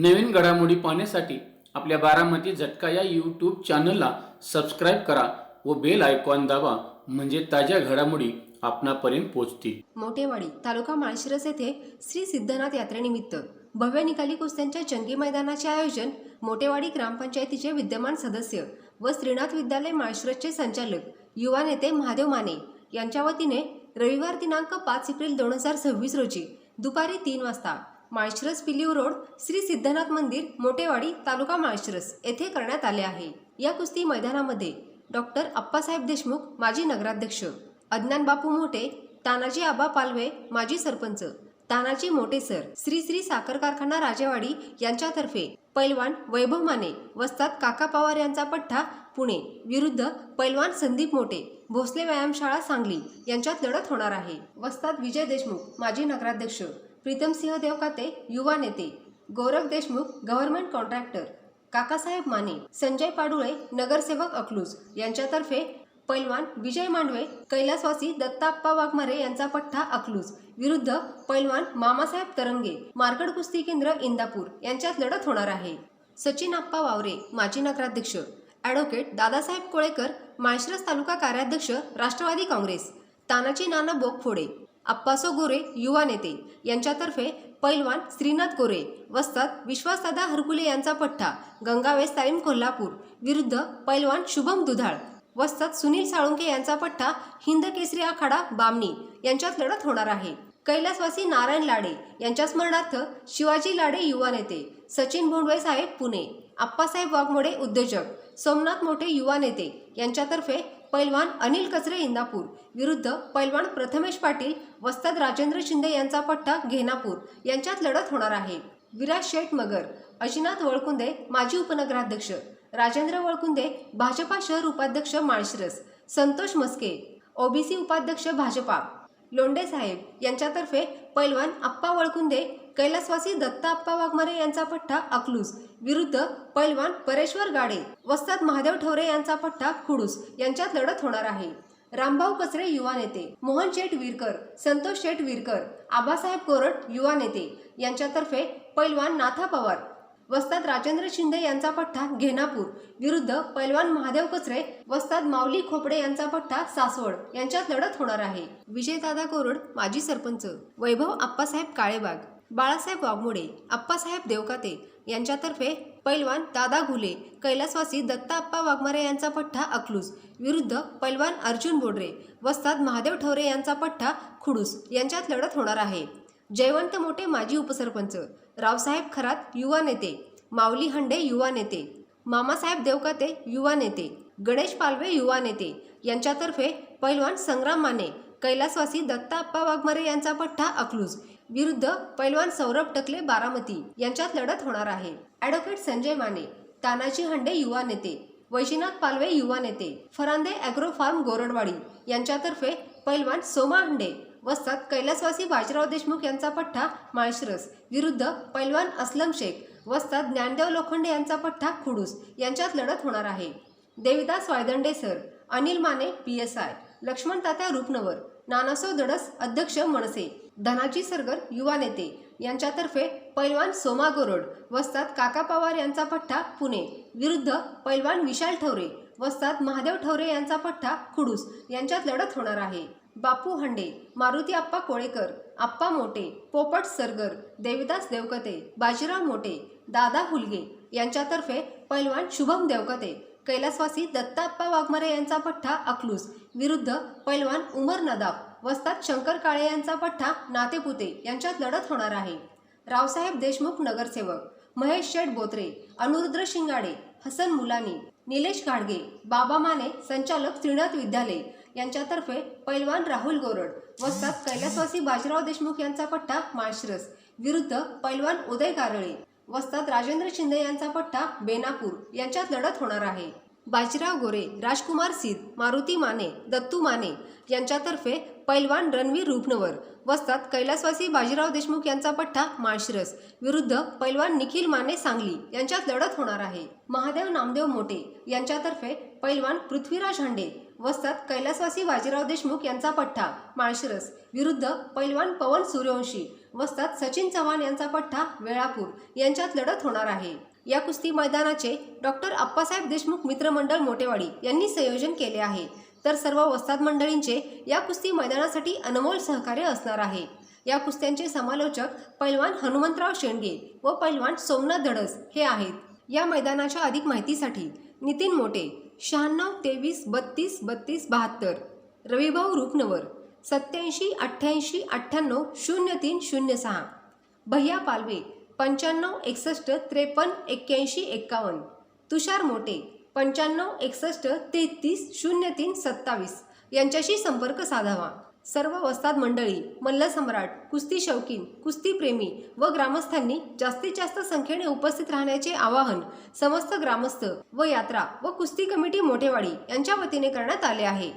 नवीन घडामोडी पाहण्यासाठी आपल्या बारामती झटका या यूट्यूब चॅनलला सबस्क्राईब करा व बेल आयकॉन दाबा, म्हणजे ताज्या घडामोडी आपणापर्यंत पोहोचतील। मोठेवाडी तालुका माळशिरस येथे श्री सिद्धनाथ यात्रेनिमित्त भव्य निकाली कुस्त्यांच्या जंगी मैदानाचे आयोजन मोठेवाडी ग्रामपंचायतीचे विद्यमान सदस्य व श्रीनाथ विद्यालय माळशिरसचे संचालक युवा नेते महादेव माने यांच्या वतीने रविवार दिनांक 5 एप्रिल 2026 रोजी दुपारी 3 वाजता माळशिरस पिलीव रोड श्री सिद्धनाथ मंदिर मोठेवाडी तालुका माळशिरस येथे करण्यात आले आहे। या कुस्ती मैदानामध्ये डॉक्टर अप्पासाहेब देशमुख माजी नगराध्यक्ष, अज्ञान बापू मोठे, तानाजी आबा पालवे माजी सरपंच, तानाजी मोठे सर, श्री श्री साखर कारखाना राजेवाडी यांच्यातर्फे पैलवान वैभव माने वस्ताद काका पवार यांचा पठ्ठा पुणे विरुद्ध पैलवान संदीप मोठे भोसले व्यायामशाळा सांगली यांच्यात लढत होणार आहे। वस्ताद विजय देशमुख माजी नगराध्यक्ष, प्रीतमसिंह देवकाते युवा नेते, गौरव देशमुख गव्हर्नमेंट कॉन्ट्रॅक्टर, काकासाहेब माने, संजय पाडुळे नगरसेवक अकलूज यांच्यातर्फे पैलवान विजय मांडवे कैलासवासी दत्ताप्पा वाघमारे यांचा पठ्ठा अकलूज विरुद्ध पैलवान मामासाहेब तरंगे मार्कड कुस्ती केंद्र इंदापूर यांच्यात लढत होणार आहे। सचिन आप्पा वावरे माजी नगराध्यक्ष, ॲडव्होकेट दादासाहेब कोळेकर माळशिरस तालुका कार्याध्यक्ष राष्ट्रवादी काँग्रेस, तानाजी नाना बोकफोडे, अप्पासो गोरे युवा नेते यांच्यातर्फे पैलवान श्रीनाथ गोरे वस्ताद विश्वासदादा हरकुले यांचा पठ्ठा गंगावेस तालीम कोल्हापूर विरुद्ध पैलवान शुभम दुधाळ वस्ताद सुनील साळुंके यांचा पठ्ठा हिंद केसरी आखाडा बामणी यांच्यात लढत होणार आहे। कैलासवासी नारायण लाडे यांच्या स्मरणार्थ शिवाजी लाडे युवा नेते, सचिन भोंडवे साहेब पुणे, आप्पासाहेब वाघमोडे उद्योजक, सोमनाथ मोठे युवा नेते यांच्यातर्फे पैलवान अनिल कचरे इंदापूर विरुद्ध पैलवान प्रथमेश पाटील वस्ताद राजेंद्र शिंदे यांचा पठ्ठा घेनापूर यांच्यात लढत होणार आहे। विराज शेठ मगर, अजिनाथ वळकुंदे माजी उपनगराध्यक्ष, राजेंद्र वळकुंदे भाजपा शहर उपाध्यक्ष माळशिरस, संतोष मस्के ओबीसी उपाध्यक्ष भाजपा, लोंढे साहेब यांच्यातर्फे पैलवान आप्पा वळकुंदे कैलासवासी दत्ता आप्पा वाघमारे यांचा पठ्ठा अकलूज विरुद्ध पैलवान परेश्वर गाडे वस्ताद महादेव ठवरे यांचा पठ्ठा खुडूस यांच्यात लढत होणार आहे। रामभाऊ कचरे युवा नेते, मोहन शेठ विरकर, संतोष शेठ विरकर, आबासाहेब कोरट युवा नेते यांच्यातर्फे पैलवान नाथा पवार वस्ताद राजेंद्र शिंदे यांचा पठ्ठा घेनापूर विरुद्ध पैलवान महादेव कचरे वस्ताद माऊली खोपडे यांचा पठ्ठा सासवड यांच्यात लढत होणार आहे। विजयदादा कोरड माजी सरपंच, वैभव आप्पासाहेब काळेबाग, बाळासाहेब वाघमोडे, आप्पासाहेब देवकाते यांच्यातर्फे पैलवान दादा घुले कैलासवासी दत्ता आप्पा वाघमारे यांचा पठ्ठा अकलूज विरुद्ध पैलवान अर्जुन बोडरे वस्ताद महादेव ठवरे यांचा पठ्ठा खुडूस यांच्यात लढत होणार आहे। जयवंत मोठे माजी उपसरपंच, रावसाहेब खरात युवा नेते, माऊली हंडे युवा नेते, मामासाहेब देवकाते युवा नेते, गणेश पालवे युवा नेते यांच्यातर्फे पैलवान संग्राम माने कैलासवासी दत्ता आप्पा वाघमारे यांचा पठ्ठा अकलूज विरुद्ध पैलवान सौरभ टकले बारामती यांच्यात लढत होणार आहे। ॲडव्होकेट संजय माने तानाजी हंडे युवा नेते, वैजनाथ पालवे युवा नेते, फरांदे ॲग्रो फार्म गोरडवाडी यांच्यातर्फे पैलवान सोमा हंडे वस्ताद कैलासवासी बाजीराव देशमुख यांचा पठ्ठा माळशिरस विरुद्ध पैलवान असलम शेख वस्ताद ज्ञानदेव लोखंडे यांचा पठ्ठा खुडूस यांच्यात लढत होणार आहे। देविदास वायदंडे सर, अनिल माने PSI, लक्ष्मण तात्या रूपनवर, नानासो दडस अध्यक्ष मनसे, धनाजी सरगर युवा नेते यांच्यातर्फे पैलवान सोमा गोरड वस्ताद काका पवार यांचा पठ्ठा पुणे विरुद्ध पैलवान विशाल ठवरे वस्ताद महादेव ठवरे यांचा पठ्ठा खुडूस यांच्यात लढत होणार आहे। बापू हंडे, मारुती आप्पा कोळेकर, आप्पा मोठे, पोपट सरगर, देविदास देवकते, बाजीराव मोठे, दादा हुलगे यांच्यातर्फे पैलवान शुभम देवकते कैलासवासी दत्ता आप्पा वाघमारे यांचा पठ्ठा अकलूज विरुद्ध पैलवान उमर नदाब वस्ताद शंकर काळे यांचा पठ्ठा नातेपुते यांच्यात लढत होणार आहे। रावसाहेब देशमुख नगरसेवक, महेश शेठ बोत्रे, अनुरुद्र शिंगाडे, हसन मुलानी, निलेश घाडगे, बाबा माने संचालक श्रीनाथ विद्यालय यांच्यातर्फे पैलवान राहुल गोरड वस्ताद कैलासवासी बाजीराव देशमुख यांचा पठ्ठा माळशिरस विरुद्ध पैलवान उदय गारळे वस्ताद राजेंद्र शिंदे यांचा पठ्ठा बेनापूर यांच्यात लढत होणार आहे। बाजीराव गोरे, राजकुमार सिद्ध, मारुती माने, दत्तू माने यांच्यातर्फे पैलवान रणवीर रूपनवर वस्ताद कैलासवासी बाजीराव देशमुख यांचा पठ्ठा माळशिरस विरुद्ध पैलवान निखिल माने सांगली यांच्यात लढत होणार आहे। महादेव नामदेव मोठे यांच्यातर्फे पैलवान पृथ्वीराज हंडे वस्ताद कैलासवासी बाजीराव देशमुख यांचा पठ्ठा माळशिरस विरुद्ध पैलवान पवन सूर्यवंशी वस्ताद सचिन चव्हाण यांचा पठ्ठा वेळापूर यांच्यात लढत होणार आहे। या कुस्ती मैदानाचे डॉक्टर अप्पासाहेब देशमुख मित्रमंडळ मोटेवाडी यांनी संयोजन केले आहे, तर सर्व वस्ताद मंडळींचे या कुस्ती मैदानासाठी अनमोल सहकार्य असणार आहे। या कुस्त्यांचे समालोचक पैलवान हनुमंतराव शेंडगे व पैलवान सोमनाथ धडस हे आहेत। या मैदानाच्या अधिक माहितीसाठी नितीन मोटे 96 23 32 32 72, रविभाऊ रूपनवर 87 88 98 03 06, भैया पालवे 95 61 53 81 51, तुषार मोटे 95 61 33 03 27 यांच्याशी संपर्क साधावा। सर्व वस्ताद मंडळी, मल्लसम्राट, कुस्ती शौकीन, कुस्ती प्रेमी व ग्रामस्थांनी जास्तीत जास्त संख्येने उपस्थित राहण्याचे आवाहन समस्त ग्रामस्थ व यात्रा व कुस्ती कमिटी मोठेवाडी यांच्या वतीने करण्यात आले आहे।